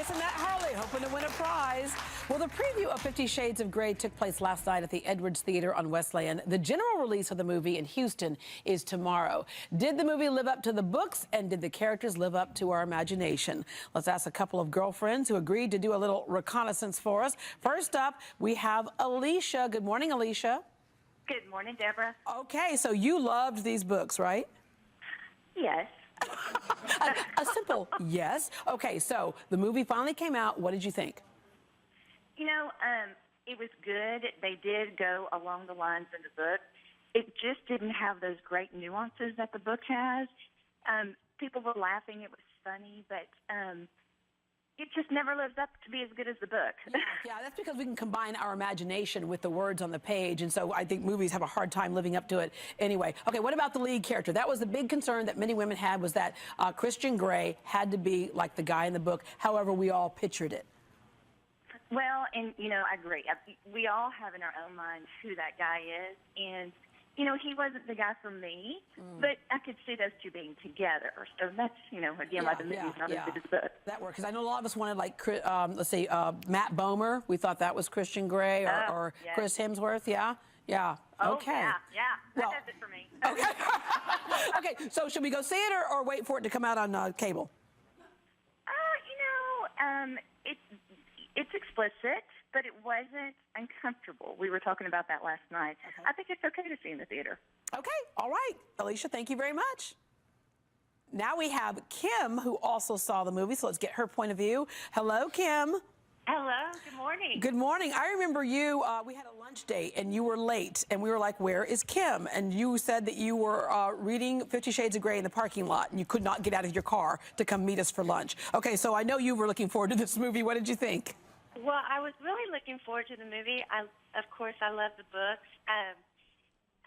Ross and Matt Harley hoping to win a prize. Well, the preview of 50 Shades of Grey took place last night at the Edwards Theater on Wesleyan. The general release of the movie in Houston is tomorrow. Did the movie live up to the books, and did the characters live up to our imagination? Let's ask a couple of girlfriends who agreed to do a little reconnaissance for us. First up, we have Alicia. Good morning, Alicia. Good morning, Deborah. Okay, so you loved these books, right? Yes. a simple yes. Okay, so the movie finally came out. What did you think? You know, it was good. They did go along the lines in the book. It just didn't have those great nuances that the book has. People were laughing. It was funny, but it just never lives up to be as good as the book. Yeah, that's because we can combine our imagination with the words on the page, and so I think movies have a hard time living up to it anyway. Okay, what about the lead character? That was the big concern that many women had, was that Christian Grey had to be like the guy in the book, however we all pictured it. Well, and, you know, I agree. We all have in our own minds who that guy is, and you know, he wasn't the guy for me, but I could see those two being together. So that's, you know, again, why the movie's not as good as the book. That worked, because I know a lot of us wanted, like, let's say, Matt Bomer. We thought that was Christian Grey, or yes. Chris Hemsworth. Yeah, yeah. Oh, okay. Yeah, that does it for me. Okay. Okay. So should we go see it, or wait for it to come out on cable? You know, it's explicit, but it wasn't uncomfortable. We were talking about that last night. Okay. I think it's okay to see in the theater. Okay, all right. Alicia, thank you very much. Now we have Kim, who also saw the movie, so let's get her point of view. Hello, Kim. Hello, good morning. Good morning. I remember you, we had a lunch date, and you were late, and we were like, where is Kim? And you said that you were reading 50 Shades of Grey in the parking lot, and you could not get out of your car to come meet us for lunch. Okay, so I know you were looking forward to this movie. What did you think? Well, I was really looking forward to the movie. Of course, I love the books.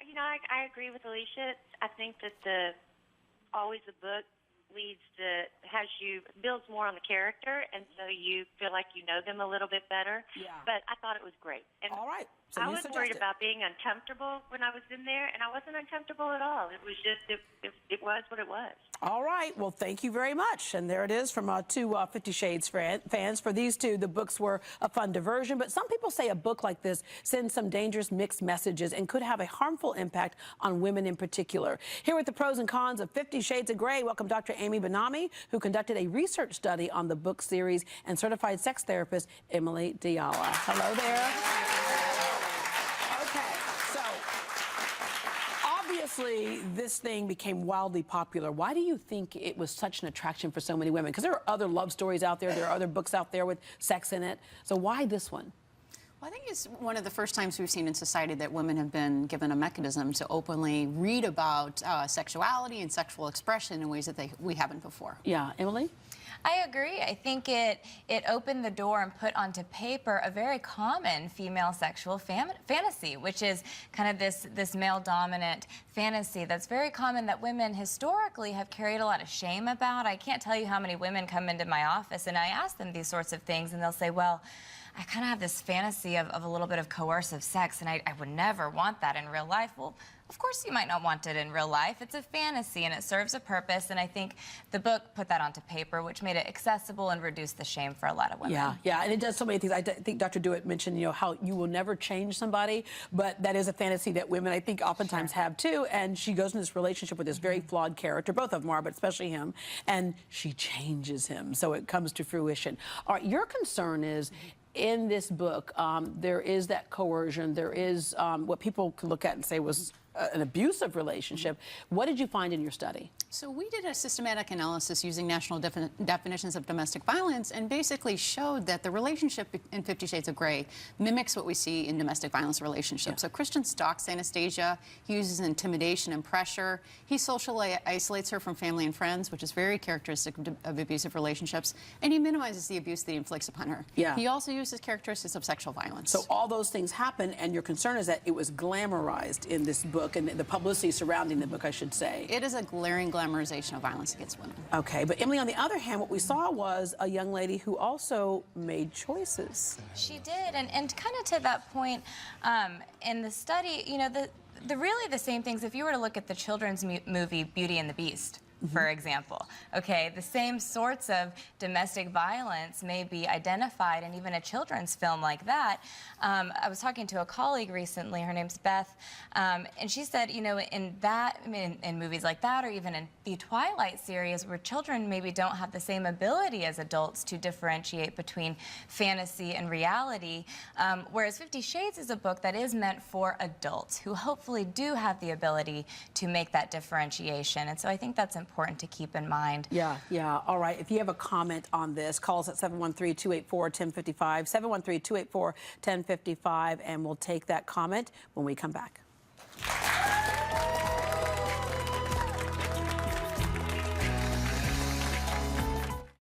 You know, I agree with Alicia. I think that always the book builds more on the character, and so you feel like you know them a little bit better. Yeah. But I thought it was great. And all right. So I was worried about being uncomfortable when I was in there, and I wasn't uncomfortable at all. It was just, it was what it was. All right. Well, thank you very much. And there it is from two 50 Shades fans. For these two, the books were a fun diversion, but some people say a book like this sends some dangerous mixed messages and could have a harmful impact on women in particular. Here with the pros and cons of 50 Shades of Grey, welcome Dr. Amy Benami, who conducted a research study on the book series, and certified sex therapist Emily deAyala. Hello there. Obviously, this thing became wildly popular. Why do you think it was such an attraction for so many women? Because there are other love stories out there. There are other books out there with sex in it. So why this one? Well, I think it's one of the first times we've seen in society that women have been given a mechanism to openly read about sexuality and sexual expression in ways that we haven't before. Yeah. Emily? I agree. I think it opened the door and put onto paper a very common female sexual fantasy, which is kind of this male-dominant fantasy that's very common, that women historically have carried a lot of shame about. I can't tell you how many women come into my office and I ask them these sorts of things, and they'll say, well, I kind of have this fantasy of a little bit of coercive sex, and I would never want that in real life. Well, of course you might not want it in real life. It's a fantasy, and it serves a purpose, and I think the book put that onto paper, which made it accessible and reduced the shame for a lot of women. Yeah, yeah, and it does so many things. I think Dr. Dewitt mentioned, you know, how you will never change somebody, but that is a fantasy that women, I think, oftentimes have too, and she goes into this relationship with this very flawed character. Both of them are, but especially him, and she changes him, so it comes to fruition. All right, your concern is, in this book, there is that coercion. There is what people could look at and say was an abusive relationship. What did you find in your study? So we did a systematic analysis using national definitions of domestic violence, and basically showed that the relationship in 50 Shades of Grey mimics what we see in domestic violence relationships. Yeah. So Christian stalks Anastasia, he uses intimidation and pressure, he socially isolates her from family and friends, which is very characteristic of abusive relationships, and he minimizes the abuse that he inflicts upon her. Yeah. He also uses characteristics of sexual violence. So all those things happen, and your concern is that it was glamorized in this book, and the publicity surrounding the book, I should say. It is a glaring glamorization of violence against women. Okay, but Emily, on the other hand, what we saw was a young lady who also made choices. She did, and kind of to that point, in the study, you know, really the same things. If you were to look at the children's movie Beauty and the Beast, for example. Okay, the same sorts of domestic violence may be identified in even a children's film like that. I was talking to a colleague recently, her name's Beth, and she said, you know, in movies like that, or even in the Twilight series, where children maybe don't have the same ability as adults to differentiate between fantasy and reality, whereas 50 Shades is a book that is meant for adults who hopefully do have the ability to make that differentiation. And so I think that's important to keep in mind. Yeah, yeah. All right. If you have a comment on this, call us at 713-284-1055, 713-284-1055, and we'll take that comment when we come back.